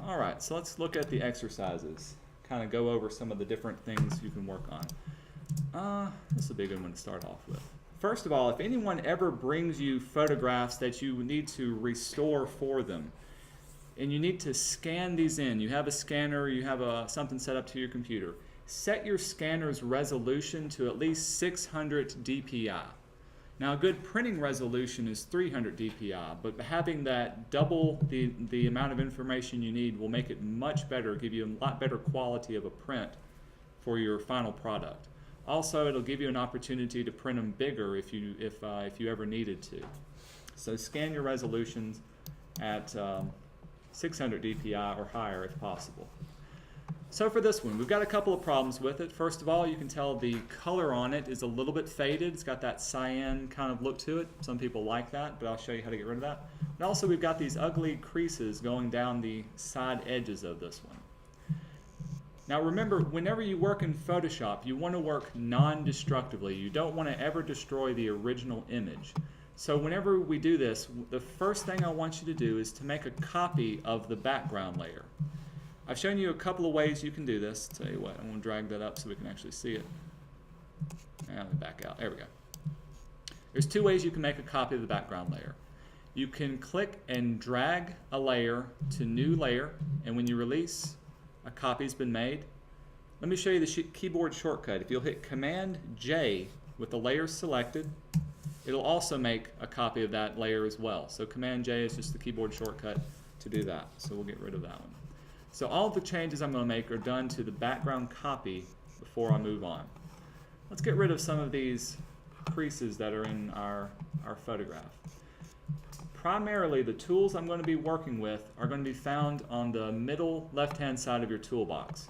Alright, so let's look at the exercises. Kind of go over some of the different things you can work on. This is a big one to start off with. First of all, if anyone ever brings you photographs that you need to restore for them, and you need to scan these in, you have a scanner, you have something set up to your computer, set your scanner's resolution to at least 600 dpi. Now a good printing resolution is 300 dpi, but having that double the amount of information you need will make it much better, give you a lot better quality of a print for your final product. Also, it'll give you an opportunity to print them bigger if you ever needed to. So scan your resolutions at 600 dpi or higher if possible. So for this one, we've got a couple of problems with it. First of all, you can tell the color on it is a little bit faded. It's got that cyan kind of look to it. Some people like that, but I'll show you how to get rid of that. And also we've got these ugly creases going down the side edges of this one. Now remember, whenever you work in Photoshop, you want to work non-destructively. You don't want to ever destroy the original image. So whenever we do this, the first thing I want you to do is to make a copy of the background layer. I've shown you a couple of ways you can do this. Tell you what, I'm going to drag that up so we can actually see it. And let me back out. There we go. There's two ways you can make a copy of the background layer. You can click and drag a layer to new layer, and when you release, a copy's been made. Let me show you the keyboard shortcut. If you'll hit Command J with the layer selected, it'll also make a copy of that layer as well. So Command J is just the keyboard shortcut to do that. So we'll get rid of that one. So all of the changes I'm going to make are done to the background copy before I move on. Let's get rid of some of these creases that are in our photograph. Primarily, the tools I'm going to be working with are going to be found on the middle left-hand side of your toolbox.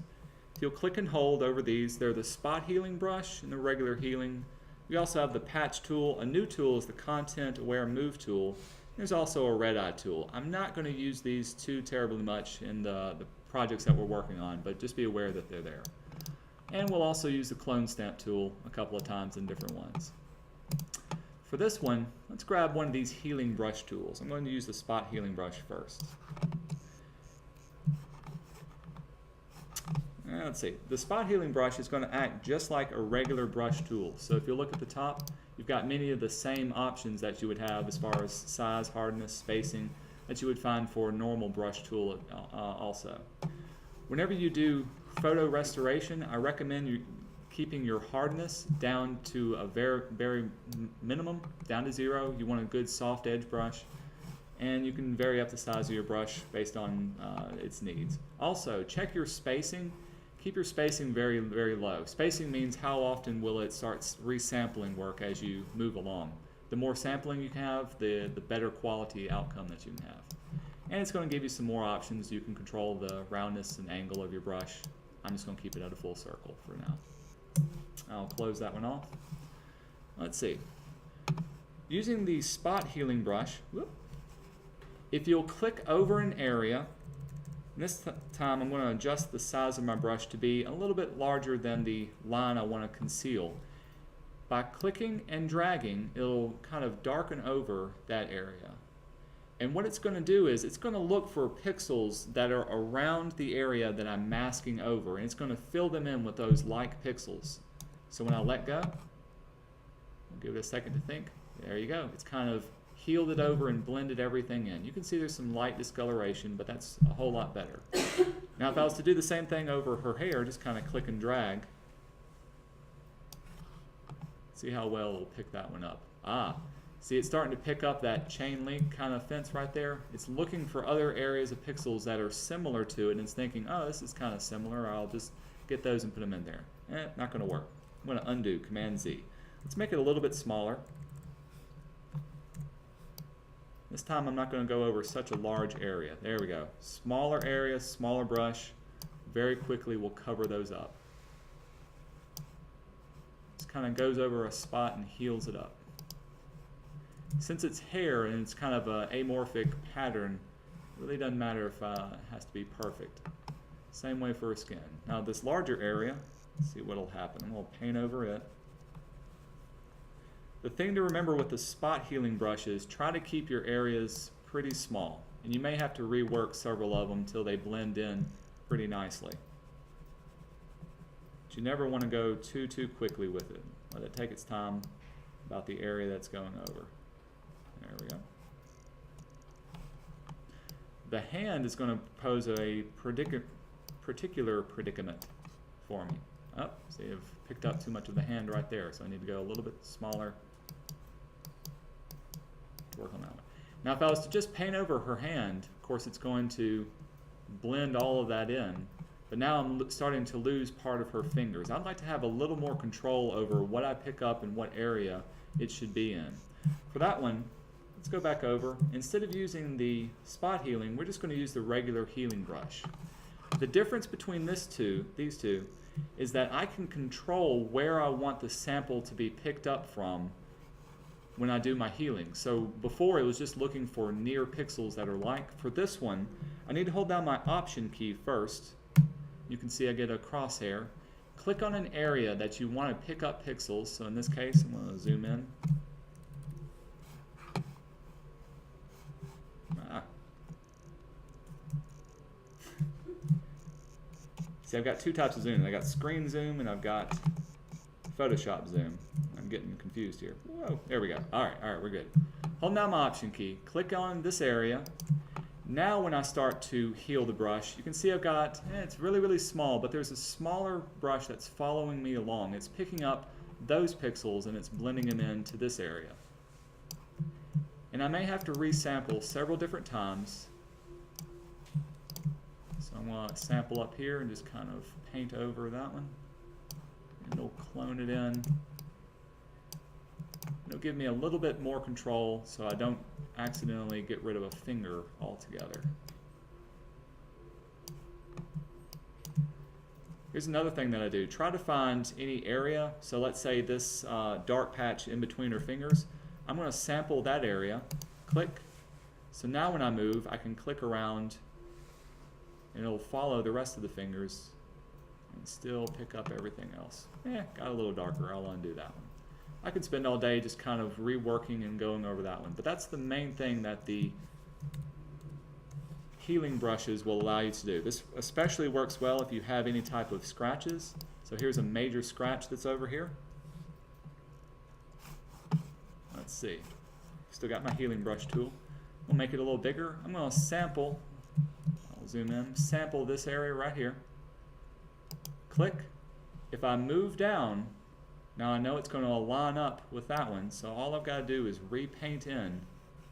If you'll click and hold over these, they're the spot healing brush and the regular healing. We also have the patch tool. A new tool is the content aware move tool. There's also a red eye tool. I'm not going to use these too terribly much in the projects that we're working on, but just be aware that they're there. And we'll also use the clone stamp tool a couple of times in different ones. For this one, let's grab one of these healing brush tools. I'm going to use the spot healing brush first. Let's see. The spot healing brush is going to act just like a regular brush tool. So if you look at the top, you've got many of the same options that you would have as far as size, hardness, spacing that you would find for a normal brush tool also. Whenever you do photo restoration, I recommend you keeping your hardness down to a very minimum, down to 0. You want a good soft edge brush, and you can vary up the size of your brush based on its needs. Also, check your spacing. Keep your spacing very low. Spacing means how often will it start resampling work as you move along. The more sampling you have, the better quality outcome that you can have. And it's going to give you some more options. You can control the roundness and angle of your brush. I'm just going to keep it at a full circle for now. I'll close that one off. Let's see. Using the spot healing brush, if you'll click over an area, this time I'm going to adjust the size of my brush to be a little bit larger than the line I want to conceal. By clicking and dragging, it'll kind of darken over that area. And what it's going to do is it's going to look for pixels that are around the area that I'm masking over, and it's going to fill them in with those like pixels. So when I let go, I'll give it a second to think. There you go. It's kind of healed it over and blended everything in. You can see there's some light discoloration, but that's a whole lot better. Now if I was to do the same thing over her hair, just kind of click and drag, see how well it'll pick that one up. See, it's starting to pick up that chain link kind of fence right there. It's looking for other areas of pixels that are similar to it, and it's thinking, oh, this is kind of similar. I'll just get those and put them in there. Not going to work. I'm going to undo, Command Z. Let's make it a little bit smaller. This time I'm not going to go over such a large area. There we go. Smaller area, smaller brush. Very quickly we'll cover those up. Just kind of goes over a spot and heals it up. Since it's hair and it's kind of an amorphic pattern, it really doesn't matter if it has to be perfect. Same way for her skin. Now this larger area, let's see what'll happen. I'm going to paint over it. The thing to remember with the spot healing brush is try to keep your areas pretty small. and you may have to rework several of them until they blend in pretty nicely. But you never want to go too quickly with it. Let it take its time about the area that's going over. There we go. The hand is going to pose a particular predicament for me. Oh, see, I've picked up too much of the hand right there, so I need to go a little bit smaller to work on that one. Now, if I was to just paint over her hand, of course, it's going to blend all of that in. But now I'm starting to lose part of her fingers. I'd like to have a little more control over what I pick up and what area it should be in. For that one, let's go back over. Instead of using the spot healing, we're just going to use the regular healing brush. The difference between these two, is that I can control where I want the sample to be picked up from when I do my healing. So before it was just looking for near pixels that are like. For this one, I need to hold down my Option key first. You can see I get a crosshair. Click on an area that you want to pick up pixels. So in this case, I'm going to zoom in. See, I've got two types of zoom. I've got screen zoom and I've got Photoshop zoom. I'm getting confused here. Whoa, there we go. All right, we're good. Hold down my Option key. Click on this area. Now when I start to heal the brush, you can see I've got, it's really small, but there's a smaller brush that's following me along. It's picking up those pixels and it's blending them into this area. And I may have to resample several different times. So I'm going to sample up here and just kind of paint over that one. And it'll clone it in. It'll give me a little bit more control so I don't accidentally get rid of a finger altogether. Here's another thing that I do. Try to find any area. So let's say this dark patch in between her fingers. I'm going to sample that area. Click. So now when I move, I can click around and it'll follow the rest of the fingers and still pick up everything else. Got a little darker. I'll undo that one. I could spend all day just kind of reworking and going over that one. But that's the main thing that the healing brushes will allow you to do. This especially works well if you have any type of scratches. So here's a major scratch that's over here. Let's see. Still got my healing brush tool. We'll make it a little bigger. I'm going to sample. I'll zoom in. Sample this area right here. Click. If I move down, now I know it's going to line up with that one, so all I've got to do is repaint in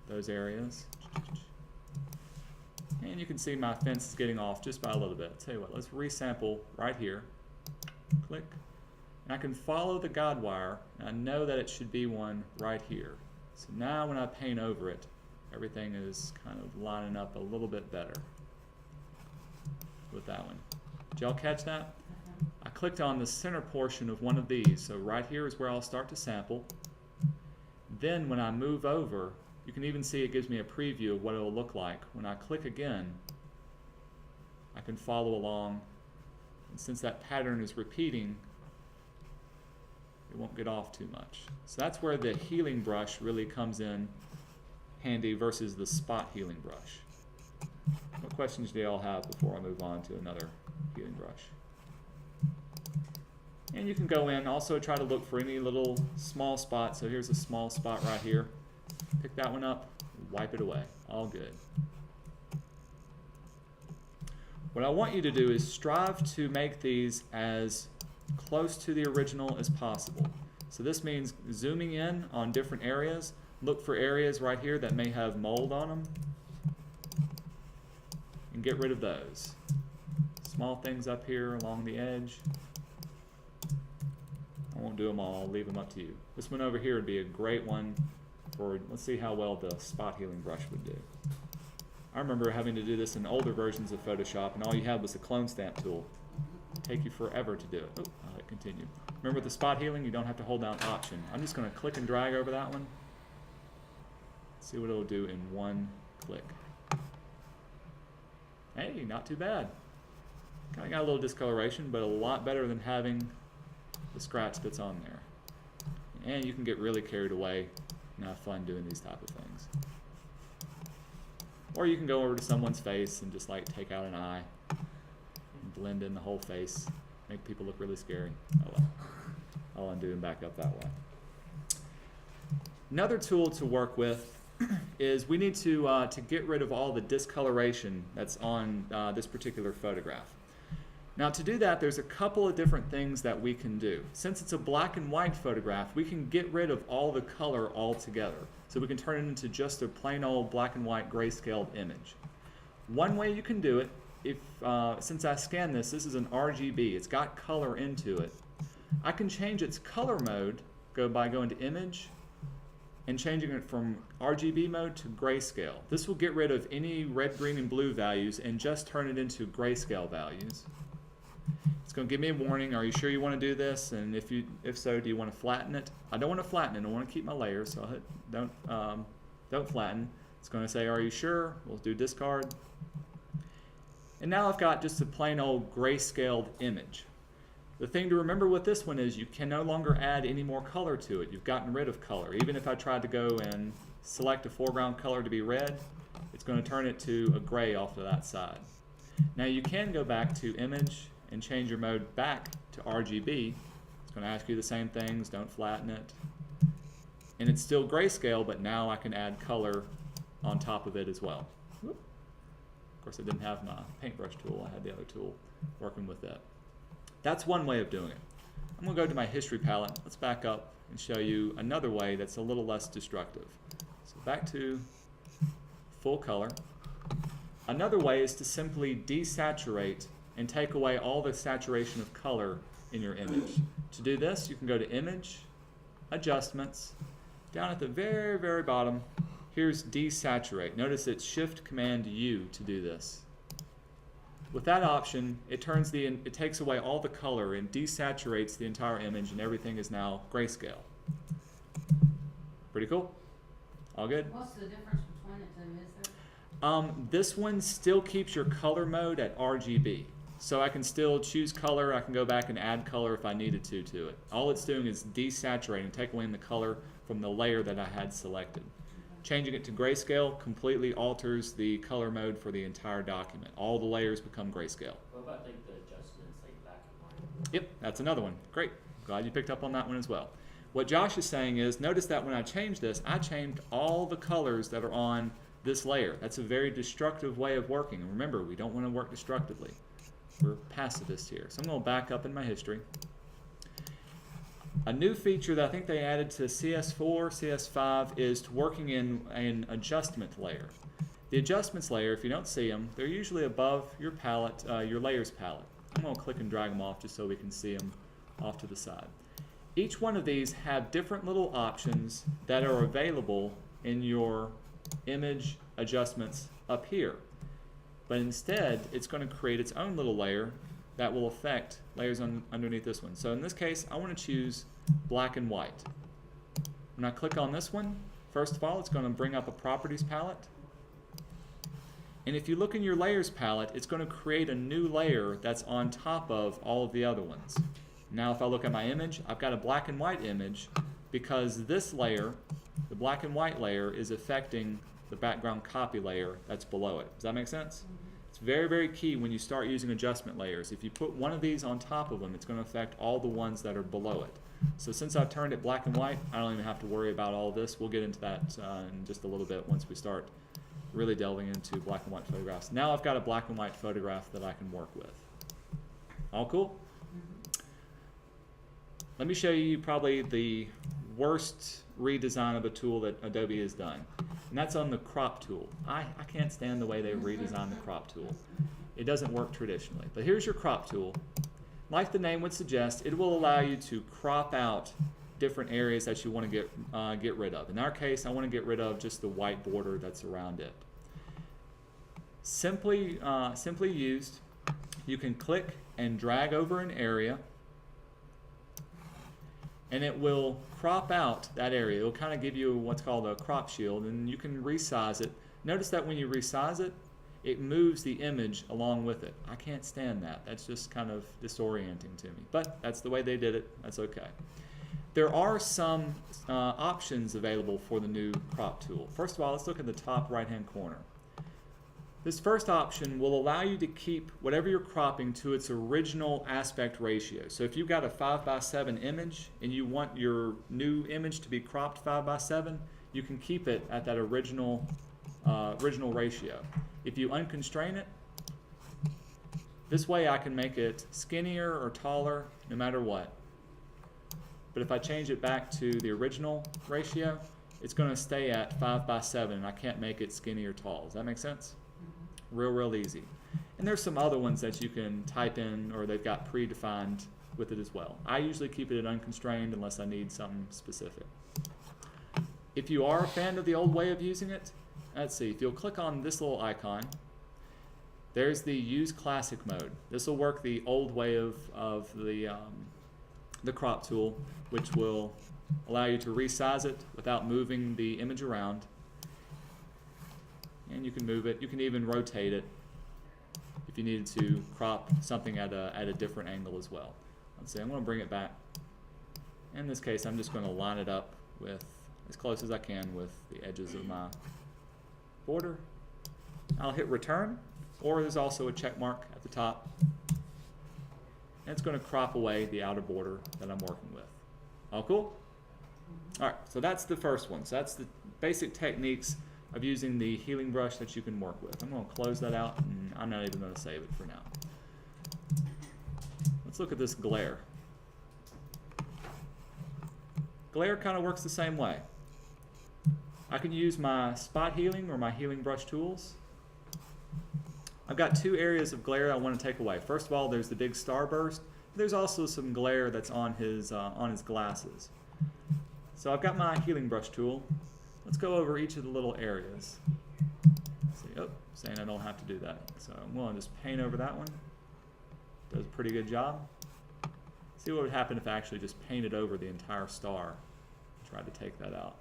those areas. And you can see my fence is getting off just by a little bit. Tell you what, let's resample right here. Click. And I can follow the guide wire, and I know that it should be one right here. So now when I paint over it, everything is kind of lining up a little bit better with that one. Did y'all catch that? I clicked on the center portion of one of these, so right here is where I'll start to sample. Then when I move over, you can even see it gives me a preview of what it will look like. When I click again, I can follow along, and since that pattern is repeating, it won't get off too much. So that's where the healing brush really comes in handy versus the spot healing brush. What questions do y'all have before I move on to another healing brush? And you can go in, also try to look for any little small spot. So here's a small spot right here. Pick that one up, wipe it away. All good. What I want you to do is strive to make these as close to the original as possible. So this means zooming in on different areas. Look for areas right here that may have mold on them and get rid of those. Small things up here along the edge. I won't do them all, I'll leave them up to you. This one over here would be a great one for, let's see how well the spot healing brush would do. I remember having to do this in older versions of Photoshop, and all you had was a clone stamp tool. It'd take you forever to do it. Oh, I'll hit continue. Remember with the spot healing, you don't have to hold down Option. I'm just going to click and drag over that one. See what it'll do in one click. Hey, not too bad. Kind of got a little discoloration, but a lot better than having the scratch that's on there. And you can get really carried away and have fun doing these type of things. Or you can go over to someone's face and just like take out an eye, and blend in the whole face, make people look really scary. Oh well. I'll undo and back up that way. Another tool to work with is we need to get rid of all the discoloration that's on this particular photograph. Now to do that, there's a couple of different things that we can do. Since it's a black and white photograph, we can get rid of all the color altogether. So we can turn it into just a plain old black and white grayscaled image. One way you can do it, if since I scanned this is an RGB, it's got color into it. I can change its color mode by going to Image and changing it from RGB mode to grayscale. This will get rid of any red, green, and blue values and just turn it into grayscale values. It's going to give me a warning. Are you sure you want to do this? And if so, do you want to flatten it? I don't want to flatten it. I want to keep my layers, so I'll hit don't flatten. It's going to say, are you sure? We'll do discard. And now I've got just a plain old grayscaled image. The thing to remember with this one is you can no longer add any more color to it. You've gotten rid of color. Even if I tried to go and select a foreground color to be red, it's going to turn it to a gray off to that side. Now you can go back to Image and change your mode back to RGB. It's going to ask you the same things, don't flatten it. And it's still grayscale, but now I can add color on top of it as well. Whoop. Of course I didn't have my paintbrush tool, I had the other tool working with that. That's one way of doing it. I'm going to go to my history palette. Let's back up and show you another way that's a little less destructive. So back to full color. Another way is to simply desaturate and take away all the saturation of color in your image. To do this, you can go to Image, Adjustments. Down at the very, very bottom, here's Desaturate. Notice it's Shift-Command-U to do this. With that option, it takes away all the color and desaturates the entire image, and everything is now grayscale. Pretty cool? All good? What's the difference between the two, is there? This one still keeps your color mode at RGB. So I can still choose color, I can go back and add color if I needed to it. All it's doing is desaturating, taking away the color from the layer that I had selected. Changing it to grayscale completely alters the color mode for the entire document. All the layers become grayscale. What about like the adjustments, like black and white? Yep, that's another one. Great. Glad you picked up on that one as well. What Josh is saying is, notice that when I changed this, I changed all the colors that are on this layer. That's a very destructive way of working. And remember, we don't want to work destructively. We're pacifists here. So I'm going to back up in my history. A new feature that I think they added to CS4, CS5 is working in an adjustment layer. The adjustments layer, if you don't see them, they're usually above your palette, your layers palette. I'm going to click and drag them off just so we can see them off to the side. Each one of these have different little options that are available in your image adjustments up here. But instead, it's going to create its own little layer that will affect layers underneath this one. So in this case, I want to choose black and white. When I click on this one, first of all, it's going to bring up a properties palette. And if you look in your layers palette, it's going to create a new layer that's on top of all of the other ones. Now if I look at my image, I've got a black and white image because this layer, the black and white layer, is affecting the background copy layer that's below it. Does that make sense? It's very, very key when you start using adjustment layers. If you put one of these on top of them, it's going to affect all the ones that are below it. So since I've turned it black and white, I don't even have to worry about all this. We'll get into that in just a little bit once we start really delving into black and white photographs. Now I've got a black and white photograph that I can work with. All cool? Let me show you probably the worst redesign of a tool that Adobe has done. And that's on the crop tool. I can't stand the way they redesign the crop tool. It doesn't work traditionally. But here's your crop tool. Like the name would suggest, it will allow you to crop out different areas that you want to get rid of. In our case, I want to get rid of just the white border that's around it. Simply used, you can click and drag over an area, and it will crop out that area. It will kind of give you what's called a crop shield, and you can resize it. Notice that when you resize it, it moves the image along with it. I can't stand that. That's just kind of disorienting to me. But that's the way they did it. That's okay. There are some options available for the new crop tool. First of all, let's look at the top right-hand corner. This first option will allow you to keep whatever you're cropping to its original aspect ratio. So if you've got a 5:7 image and you want your new image to be cropped 5:7, you can keep it at that original ratio. If you unconstrain it, this way I can make it skinnier or taller no matter what. But if I change it back to the original ratio, it's going to stay at 5:7 and I can't make it skinny or tall. Does that make sense? Real easy. And there's some other ones that you can type in or they've got predefined with it as well. I usually keep it at unconstrained unless I need something specific. If you are a fan of the old way of using it, let's see, if you'll click on this little icon, there's the use classic mode. This will work the old way of the crop tool, which will allow you to resize it without moving the image around. And you can move it. You can even rotate it if you needed to crop something at a different angle as well. Let's see, I'm going to bring it back. In this case, I'm just going to line it up with as close as I can with the edges of my border. I'll hit return, or there's also a check mark at the top. And it's going to crop away the outer border that I'm working with. All cool? All right, so that's the first one. So that's the basic techniques of using the healing brush that you can work with. I'm going to close that out, and I'm not even going to save it for now. Let's look at this glare. Glare kind of works the same way. I can use my spot healing or my healing brush tools. I've got two areas of glare I want to take away. First of all, there's the big starburst. There's also some glare that's on his glasses. So I've got my healing brush tool. Let's go over each of the little areas. See, oh, saying I don't have to do that. So I'm going to just paint over that one. Does a pretty good job. See what would happen if I actually just painted over the entire star. Tried to take that out.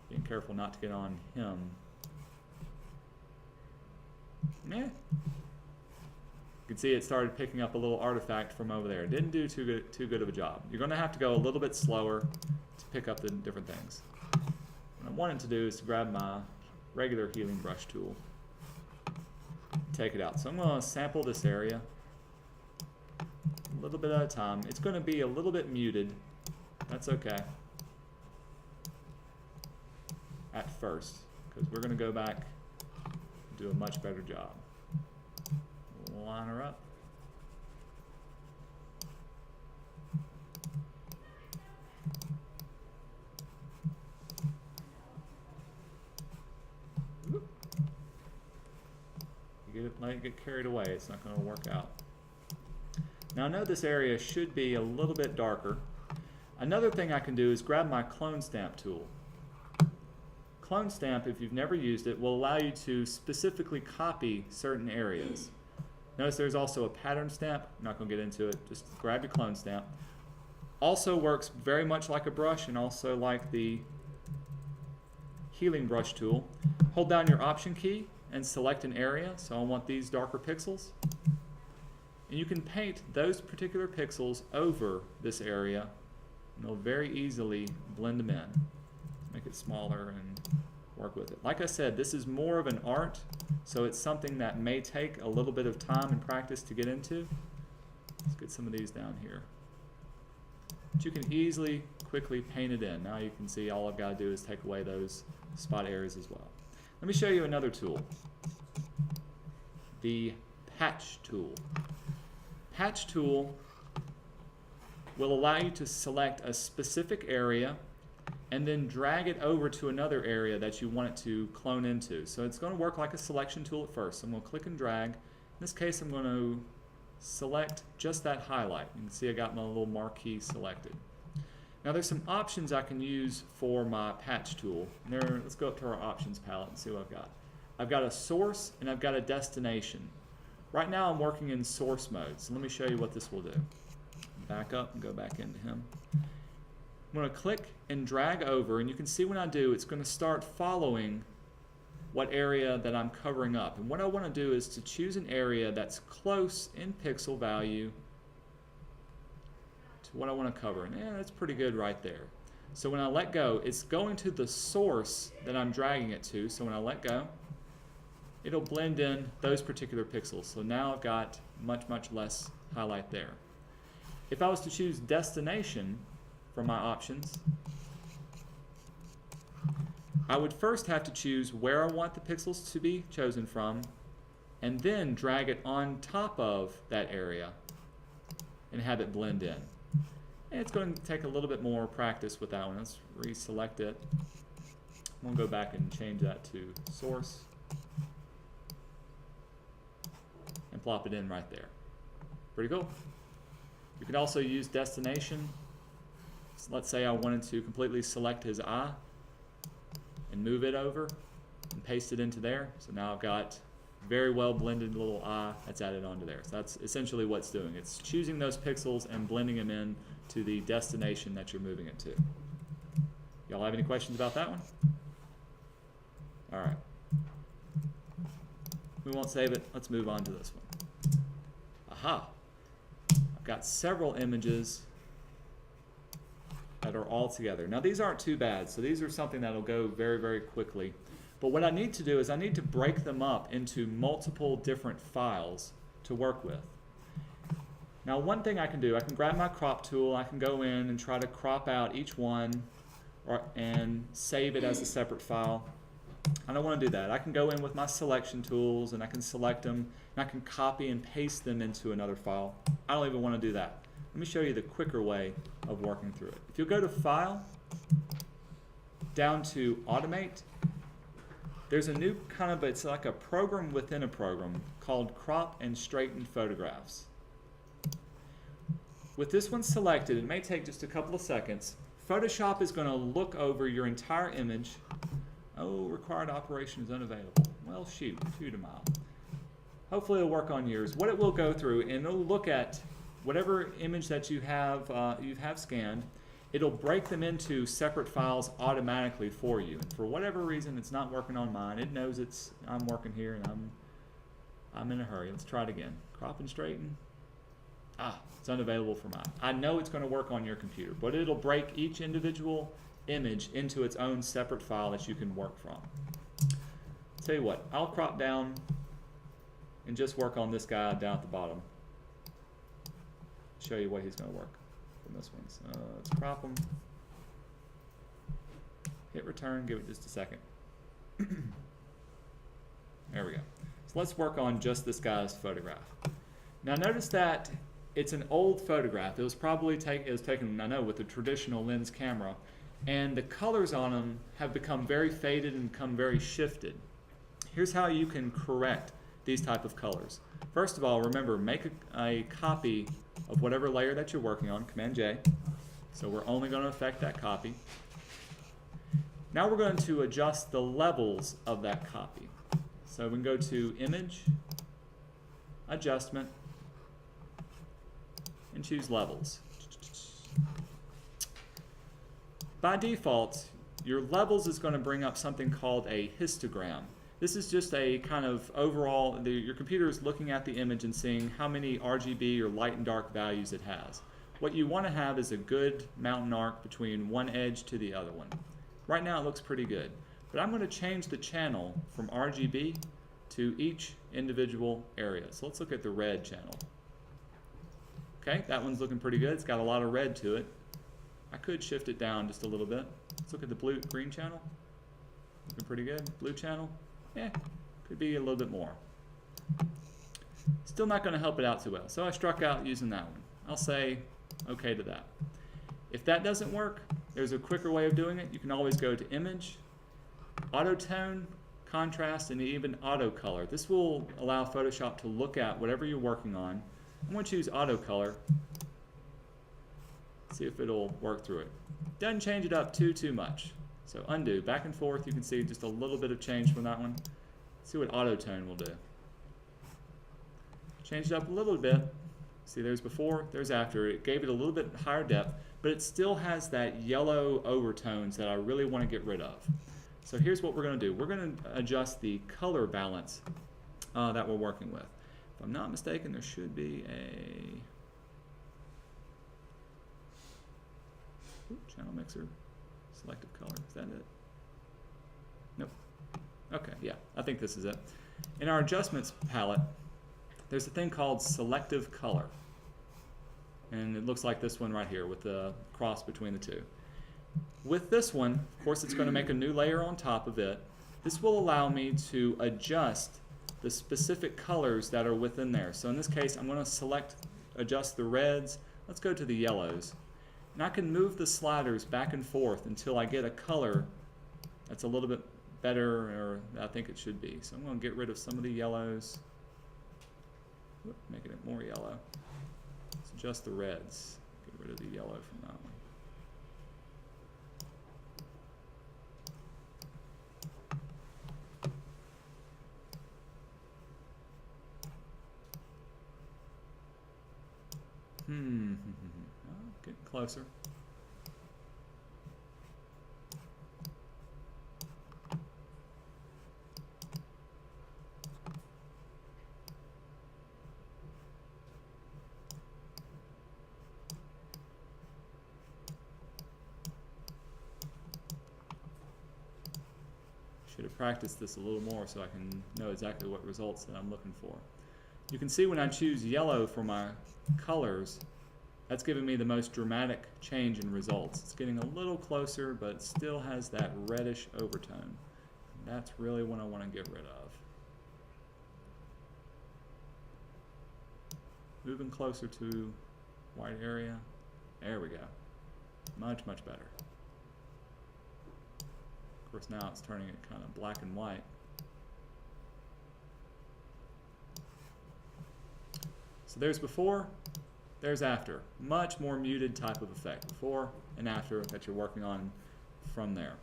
Being careful not to get on him. Yeah. You can see it started picking up a little artifact from over there. Didn't do too good of a job. You're going to have to go a little bit slower to pick up the different things. What I wanted to do is to grab my regular healing brush tool, take it out. So I'm going to sample this area a little bit at a time. It's going to be a little bit muted. That's okay at first, because we're going to go back and do a much better job. Line her up. Let it get carried away. It's not going to work out. Now I know this area should be a little bit darker. Another thing I can do is grab my clone stamp tool. Clone stamp, if you've never used it, will allow you to specifically copy certain areas. Notice there's also a pattern stamp. I'm not going to get into it. Just grab your clone stamp. Also works very much like a brush and also like the healing brush tool. Hold down your option key and select an area. So I want these darker pixels. And you can paint those particular pixels over this area and they'll very easily blend them in. Make it smaller and work with it. Like I said, this is more of an art, so it's something that may take a little bit of time and practice to get into. Let's get some of these down here. But you can easily, quickly paint it in. Now you can see all I've got to do is take away those spot areas as well. Let me show you another tool. The patch tool. Patch tool will allow you to select a specific area and then drag it over to another area that you want it to clone into. So it's going to work like a selection tool at first. So I'm going to click and drag. In this case, I'm going to select just that highlight. You can see I got my little marquee selected. Now there's some options I can use for my patch tool. Let's go up to our options palette and see what I've got. I've got a source and I've got a destination. Right now I'm working in source mode, so let me show you what this will do. Back up and go back into him. I'm going to click and drag over, and you can see when I do, it's going to start following what area that I'm covering up. And what I want to do is to choose an area that's close in pixel value to what I want to cover. And that's pretty good right there. So when I let go, it's going to the source that I'm dragging it to. So when I let go, it'll blend in those particular pixels. So now I've got much, much less highlight there. If I was to choose destination from my options, I would first have to choose where I want the pixels to be chosen from, and then drag it on top of that area and have it blend in. And it's going to take a little bit more practice with that one. Let's reselect it. I'm going to go back and change that to source and plop it in right there. Pretty cool. You could also use destination. So let's say I wanted to completely select his eye and move it over and paste it into there. So now I've got very well blended little eye that's added onto there. So that's essentially what it's doing. It's choosing those pixels and blending them in to the destination that you're moving it to. Y'all have any questions about that one? All right. We won't save it. Let's move on to this one. Aha. I've got several images that are all together. Now these aren't too bad, so these are something that'll go very, very quickly. But what I need to do is I need to break them up into multiple different files to work with. Now one thing I can do, I can grab my crop tool, I can go in and try to crop out each one and save it as a separate file. I don't want to do that. I can go in with my selection tools and I can select them and I can copy and paste them into another file. I don't even want to do that. Let me show you the quicker way of working through it. If you go to File, down to Automate, there's a new kind of, it's like a program within a program called Crop and Straighten Photographs. With this one selected, it may take just a couple of seconds. Photoshop is going to look over your entire image. Oh, required operation is unavailable. Well, shoot a mile. Hopefully it'll work on yours. What it will go through, and it'll look at whatever image that you have scanned. It'll break them into separate files automatically for you. And for whatever reason, it's not working on mine. It knows I'm working here and I'm in a hurry. Let's try it again. Crop and straighten. Ah, it's unavailable for mine. I know it's going to work on your computer, but it'll break each individual image into its own separate file that you can work from. Tell you what, I'll crop down and just work on this guy down at the bottom. Show you what he's going to work from this one. So let's crop him. Hit return, give it just a second. There we go. So let's work on just this guy's photograph. Now notice that it's an old photograph. It was probably taken, I know, with a traditional lens camera, and the colors on them have become very faded and become very shifted. Here's how you can correct these type of colors. First of all, remember, make a copy of whatever layer that you're working on, Command J. So we're only going to affect that copy. Now we're going to adjust the levels of that copy. So we can go to Image, Adjustment, and choose Levels. By default, your levels is going to bring up something called a histogram. This is just a kind of overall, your computer is looking at the image and seeing how many RGB or light and dark values it has. What you want to have is a good mountain arc between one edge to the other one. Right now it looks pretty good, but I'm going to change the channel from RGB to each individual area. So let's look at the red channel. Okay, that one's looking pretty good. It's got a lot of red to it. I could shift it down just a little bit. Let's look at the green channel. Looking pretty good. Blue channel. Yeah, could be a little bit more. Still not going to help it out too well. So I struck out using that one. I'll say okay to that. If that doesn't work, there's a quicker way of doing it. You can always go to Image, Auto Tone, Contrast, and even Auto Color. This will allow Photoshop to look at whatever you're working on. I'm going to choose Auto Color. See if it'll work through it. Doesn't change it up too much. So undo, back and forth. You can see just a little bit of change from that one. Let's see what Auto Tone will do. Change it up a little bit. See, there's before, there's after. It gave it a little bit higher depth, but it still has that yellow overtones that I really want to get rid of. So here's what we're going to do. We're going to adjust the color balance that we're working with. If I'm not mistaken, there should be a channel mixer, selective color. Is that it? Nope. Okay, yeah, I think this is it. In our adjustments palette, there's a thing called selective color. And it looks like this one right here with the cross between the two. With this one, of course, it's going to make a new layer on top of it. This will allow me to adjust the specific colors that are within there. So in this case, I'm going to adjust the reds. Let's go to the yellows. And I can move the sliders back and forth until I get a color that's a little bit better, or I think it should be. So I'm going to get rid of some of the yellows. Making it more yellow. Let's adjust the reds. Get rid of the yellow from that one. Oh, getting closer. Should have practiced this a little more so I can know exactly what results that I'm looking for. You can see when I choose yellow for my colors, that's giving me the most dramatic change in results. It's getting a little closer, but still has that reddish overtone. That's really what I want to get rid of. Moving closer to white area. There we go. Much, much better. Of course, now it's turning it kind of black and white. So there's before, there's after. Much more muted type of effect. Before and after that you're working on from there.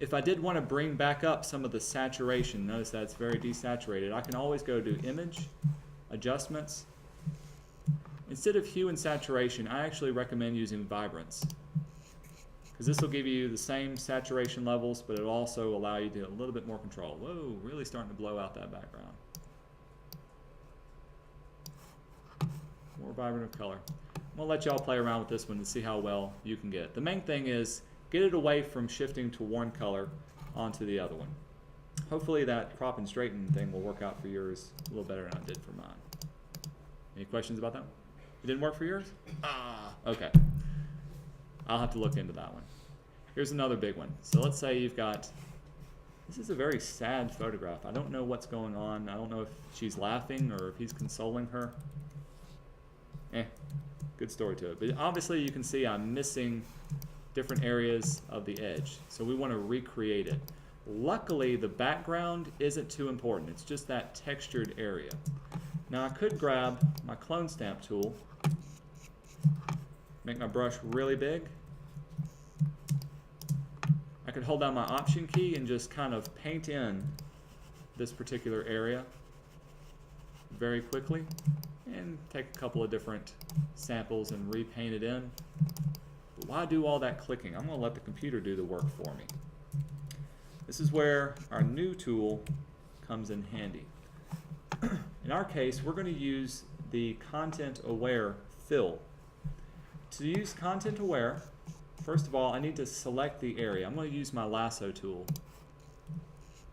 If I did want to bring back up some of the saturation, notice that it's very desaturated, I can always go to Image, Adjustments. Instead of hue and saturation, I actually recommend using vibrance, because this will give you the same saturation levels, but it'll also allow you to get a little bit more control. Whoa, really starting to blow out that background. More vibrant of color. I'm going to let y'all play around with this one to see how well you can get. The main thing is get it away from shifting to one color onto the other one. Hopefully that crop and straighten thing will work out for yours a little better than it did for mine. Any questions about that? It didn't work for yours? Okay. I'll have to look into that one. Here's another big one. So let's say you've got, this is a very sad photograph. I don't know what's going on. I don't know if she's laughing or if he's consoling her. Good story to it. But obviously you can see I'm missing different areas of the edge. So we want to recreate it. Luckily, the background isn't too important. It's just that textured area. Now I could grab my clone stamp tool, make my brush really big. I could hold down my Option key and just kind of paint in this particular area very quickly, and take a couple of different samples and repaint it in. But why do all that clicking? I'm going to let the computer do the work for me. This is where our new tool comes in handy. In our case, we're going to use the Content Aware fill. To use Content Aware, first of all, I need to select the area. I'm going to use my lasso tool,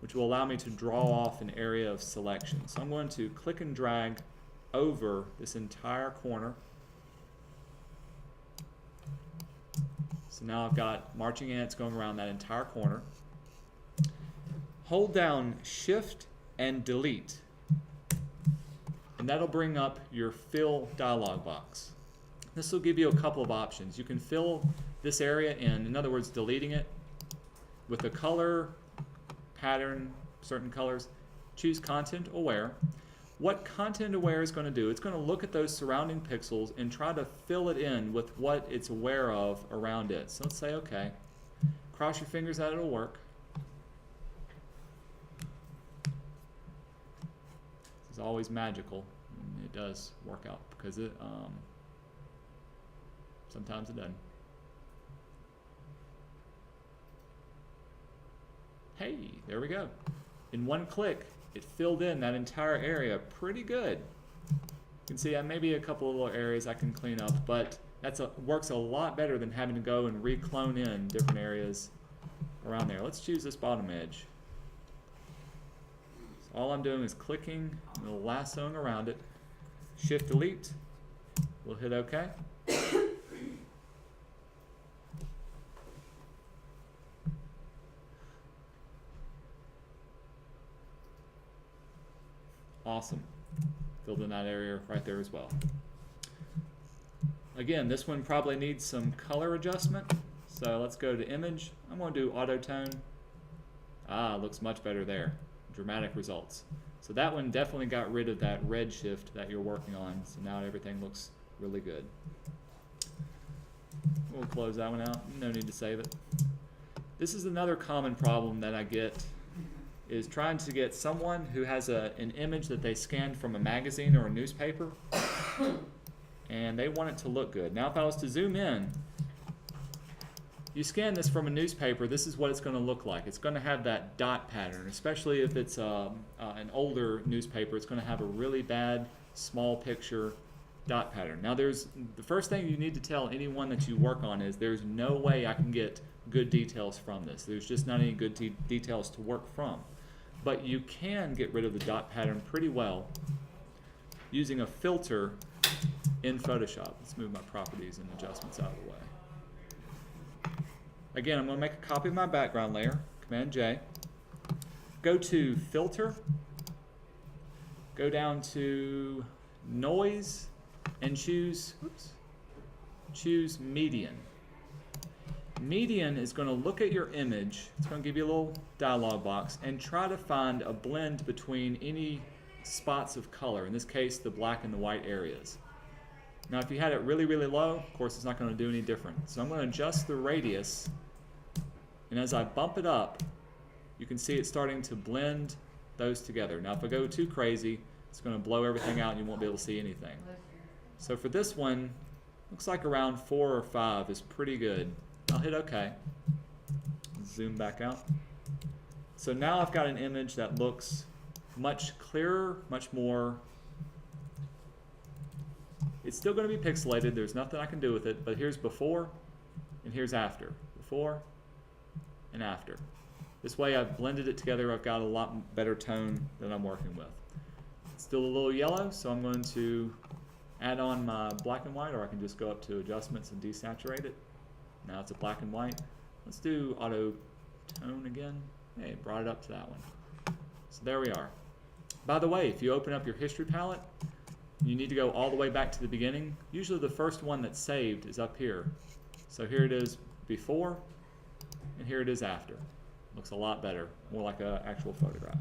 which will allow me to draw off an area of selection. So I'm going to click and drag over this entire corner. So now I've got marching ants going around that entire corner. Hold down Shift and Delete, and that'll bring up your fill dialog box. This will give you a couple of options. You can fill this area in other words, deleting it with a color, pattern, certain colors. Choose Content Aware. What Content Aware is going to do, it's going to look at those surrounding pixels and try to fill it in with what it's aware of around it. So let's say OK. Cross your fingers that it'll work. This is always magical. And it does work out because it sometimes it doesn't. Hey, there we go. In one click, it filled in that entire area pretty good. You can see maybe a couple of little areas I can clean up, but that works a lot better than having to go and re-clone in different areas around there. Let's choose this bottom edge. All I'm doing is clicking and little lassoing around it. Shift delete. We'll hit OK. Awesome. Filled in that area right there as well. Again, this one probably needs some color adjustment. So let's go to image. I'm going to do auto tone. Ah, looks much better there. Dramatic results. So that one definitely got rid of that red shift that you're working on. So now everything looks really good. We'll close that one out. No need to save it. This is another common problem that I get, is trying to get someone who has an image that they scanned from a magazine or a newspaper and they want it to look good. Now if I was to zoom in, you scan this from a newspaper, this is what it's going to look like. It's going to have that dot pattern, especially if it's an older newspaper. It's going to have a really bad small picture dot pattern. Now the first thing you need to tell anyone that you work on is there's no way I can get good details from this. There's just not any good details to work from. But you can get rid of the dot pattern pretty well using a filter in Photoshop. Let's move my properties and adjustments out of the way. Again, I'm going to make a copy of my background layer, Command J. Go to Filter, go down to Noise, and choose Median. Median is going to look at your image, it's going to give you a little dialog box, and try to find a blend between any spots of color, in this case the black and the white areas. Now if you had it really, really low, of course it's not going to do any different. So I'm going to adjust the radius, and as I bump it up, you can see it starting to blend those together. Now if I go too crazy, it's going to blow everything out and you won't be able to see anything. So for this one, looks like around 4 or 5 is pretty good. I'll hit OK. Zoom back out. So now I've got an image that looks much clearer, much more. It's still going to be pixelated. There's nothing I can do with it. But here's before and here's after. Before and after. This way I've blended it together. I've got a lot better tone that I'm working with. It's still a little yellow, so I'm going to add on my black and white, or I can just go up to adjustments and desaturate it. Now it's a black and white. Let's do auto tone again. Hey, it brought it up to that one. So there we are. By the way, if you open up your history palette, you need to go all the way back to the beginning. Usually the first one that's saved is up here. So here it is before, and here it is after. Looks a lot better, more like an actual photograph.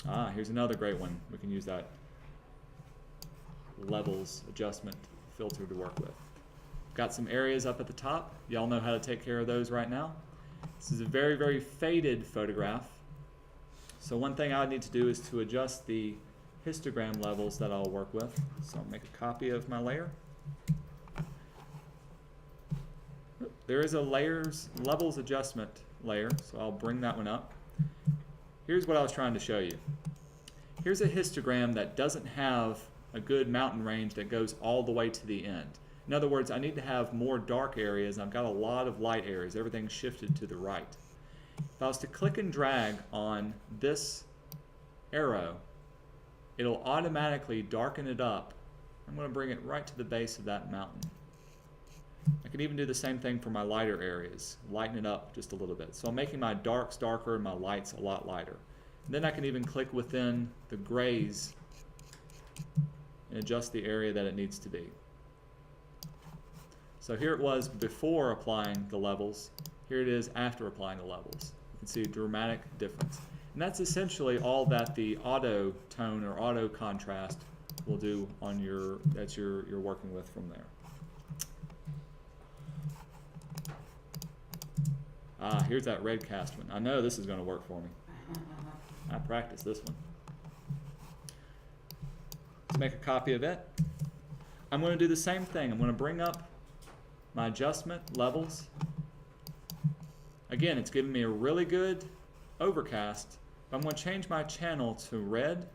Ah, here's another great one. We can use that levels adjustment filter to work with. Got some areas up at the top. Y'all know how to take care of those right now. This is a very, very faded photograph. So one thing I would need to do is to adjust the histogram levels that I'll work with. So I'll make a copy of my layer. There is a levels adjustment layer, so I'll bring that one up. Here's what I was trying to show you. Here's a histogram that doesn't have a good mountain range that goes all the way to the end. In other words, I need to have more dark areas, and I've got a lot of light areas. Everything's shifted to the right. If I was to click and drag on this arrow, it'll automatically darken it up. I'm going to bring it right to the base of that mountain. I can even do the same thing for my lighter areas, lighten it up just a little bit. So I'm making my darks darker and my lights a lot lighter. And then I can even click within the grays and adjust the area that it needs to be. So here it was before applying the levels. Here it is after applying the levels. You can see a dramatic difference. And that's essentially all that the auto tone or auto contrast will do on your, that you're working with from there. Ah, here's that red cast one. I know this is going to work for me. I practiced this one. Let's make a copy of it. I'm going to do the same thing. I'm going to bring up my adjustment levels. Again, it's giving me a really good overcast. I'm going to change my channel to red.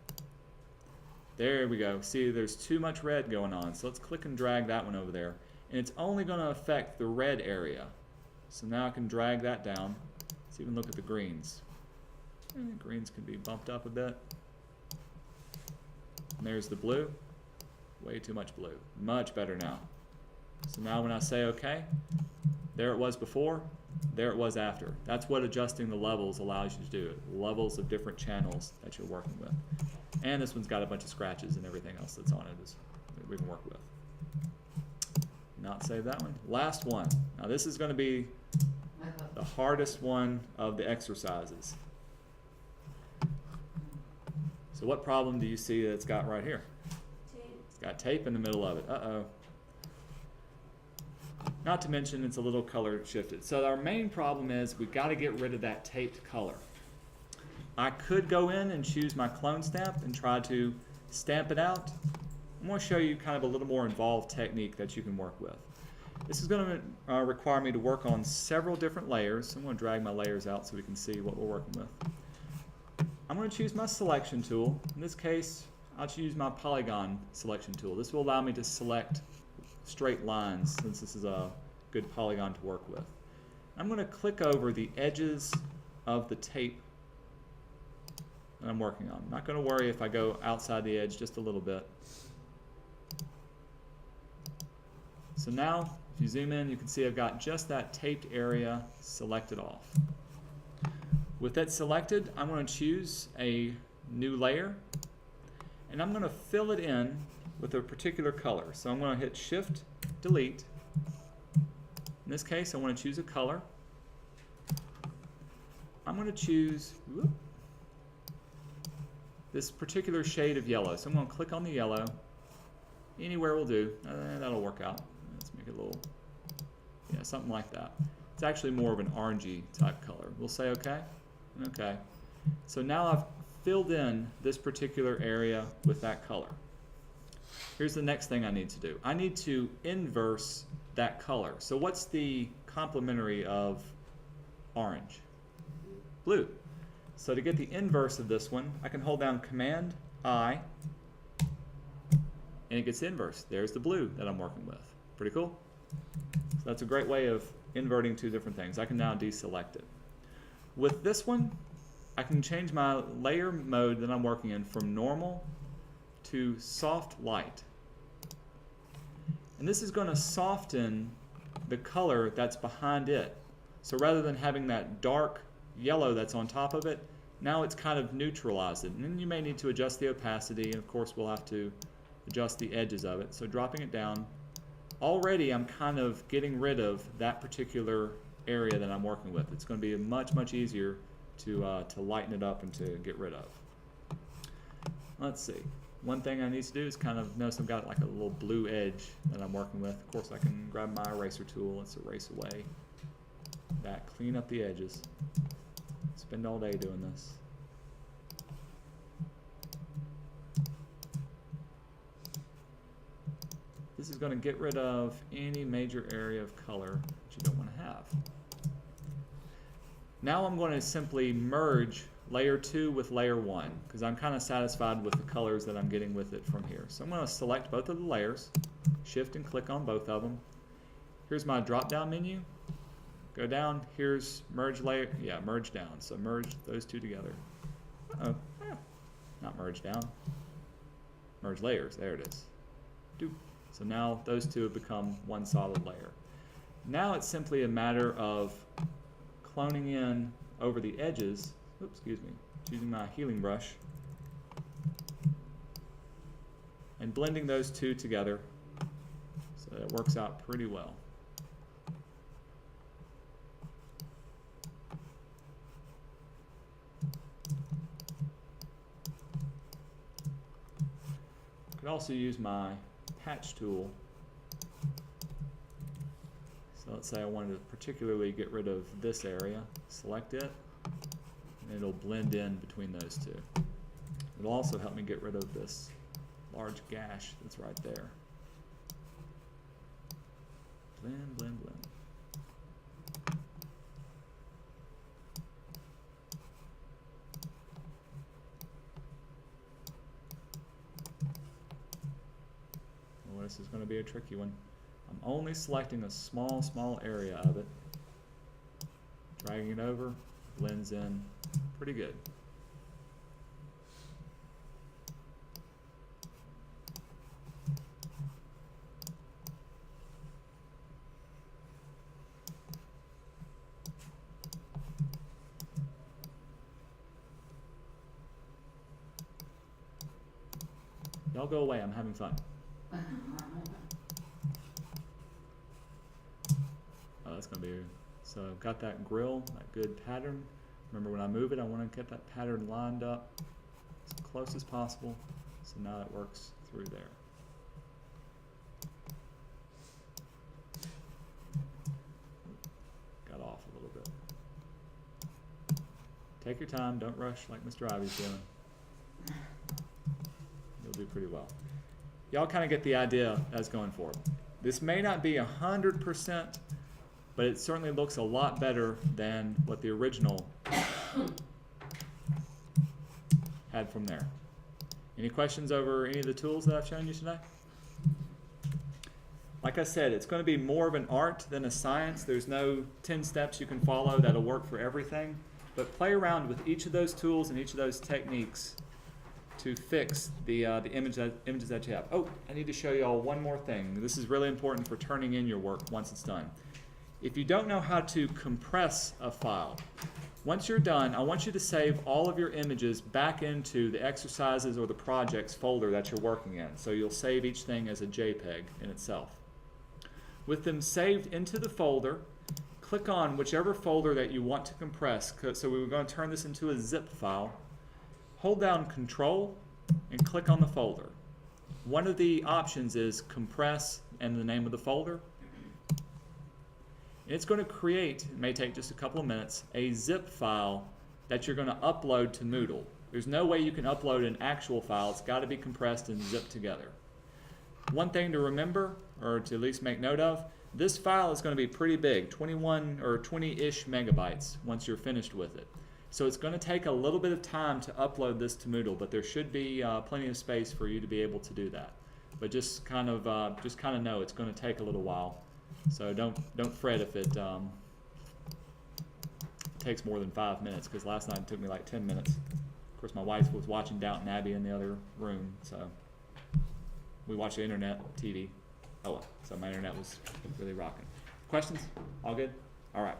There we go. See, there's too much red going on. So let's click and drag that one over there. And it's only going to affect the red area. So now I can drag that down. Let's even look at the greens. Greens can be bumped up a bit. And there's the blue. Way too much blue. Much better now. So now when I say OK, there it was before, there it was after. That's what adjusting the levels allows you to do. Levels of different channels that you're working with. And this one's got a bunch of scratches and everything else that's on it that we can work with. Not save that one. Last one. Now this is going to be the hardest one of the exercises. So what problem do you see that it's got right here? Tape. It's got tape in the middle of it. Uh-oh. Not to mention it's a little color shifted. So our main problem is we've got to get rid of that taped color. I could go in and choose my clone stamp and try to stamp it out. I'm going to show you kind of a little more involved technique that you can work with. This is going to require me to work on several different layers. I'm going to drag my layers out so we can see what we're working with. I'm going to choose my selection tool. In this case, I'll choose my polygon selection tool. This will allow me to select straight lines since this is a good polygon to work with. I'm going to click over the edges of the tape that I'm working on. I'm not going to worry if I go outside the edge just a little bit. So now, if you zoom in, you can see I've got just that taped area selected off. With that selected, I'm going to choose a new layer, and I'm going to fill it in with a particular color. So I'm going to hit Shift, Delete. In this case, I want to choose a color. I'm going to choose this particular shade of yellow. So I'm going to click on the yellow. Anywhere will do. That'll work out. Let's make it a little, yeah, something like that. It's actually more of an orangey type color. We'll say OK. OK. So now I've filled in this particular area with that color. Here's the next thing I need to do. I need to inverse that color. So what's the complementary of orange? Blue. So to get the inverse of this one, I can hold down Command I, and it gets the inverse. There's the blue that I'm working with. Pretty cool? So that's a great way of inverting two different things. I can now deselect it. With this one, I can change my layer mode that I'm working in from normal to soft light. And this is going to soften the color that's behind it. So rather than having that dark yellow that's on top of it, now it's kind of neutralized it. And then you may need to adjust the opacity, and of course we'll have to adjust the edges of it. So dropping it down, already I'm kind of getting rid of that particular area that I'm working with. It's going to be much easier to lighten it up and to get rid of. Let's see. One thing I need to do is kind of notice I've got like a little blue edge that I'm working with. Of course I can grab my eraser tool. Let's erase away that, clean up the edges. Spend all day doing this. This is going to get rid of any major area of color that you don't want to have. Now I'm going to simply merge layer 2 with layer 1 because I'm kind of satisfied with the colors that I'm getting with it from here. So I'm going to select both of the layers, shift and click on both of them. Here's my drop down menu. Go down, here's merge layer, yeah, merge down. So merge those two together. Uh-oh, not merge down. Merge layers, there it is. Doop. So now those two have become one solid layer. Now it's simply a matter of cloning in over the edges, oops, excuse me, using my healing brush, and blending those two together so that it works out pretty well. I could also use my patch tool. So let's say I wanted to particularly get rid of this area, select it, and it'll blend in between those two. It'll also help me get rid of this large gash that's right there. Blend, blend, blend. Well, this is going to be a tricky one. I'm only selecting a small area of it, dragging it over, blends in pretty good. Y'all go away, I'm having fun. Oh, that's gonna be, so I've got that grill, that good pattern. Remember when I move it, I wanna get that pattern lined up as close as possible. So now that works through there. Got off a little bit. Take your time, don't rush like Mr. Ivy's doing. You'll do pretty well. Y'all kind of get the idea as going forward. This may not be 100%, but it certainly looks a lot better than what the original had from there. Any questions over any of the tools that I've shown you today? Like I said, it's going to be more of an art than a science. There's no 10 steps you can follow that'll work for everything. But play around with each of those tools and each of those techniques to fix the images that you have. Oh, I need to show you all one more thing. This is really important for turning in your work once it's done. If you don't know how to compress a file, once you're done, I want you to save all of your images back into the exercises or the projects folder that you're working in. So you'll save each thing as a JPEG in itself. With them saved into the folder, click on whichever folder that you want to compress. So we were going to turn this into a zip file. Hold down Control and click on the folder. One of the options is compress and the name of the folder. It's going to create, it may take just a couple of minutes, a zip file that you're going to upload to Moodle. There's no way you can upload an actual file. It's got to be compressed and zipped together. One thing to remember, or to at least make note of, this file is going to be pretty big, 21 or 20-ish megabytes once you're finished with it. So it's going to take a little bit of time to upload this to Moodle, but there should be plenty of space for you to be able to do that. But just kind of know it's going to take a little while. So don't fret if it takes more than 5 minutes, because last night it took me like 10 minutes. Of course, my wife was watching Downton Abbey in the other room, so we watched the internet, TV. Oh, well, so my internet was really rocking. Questions? All good? All right.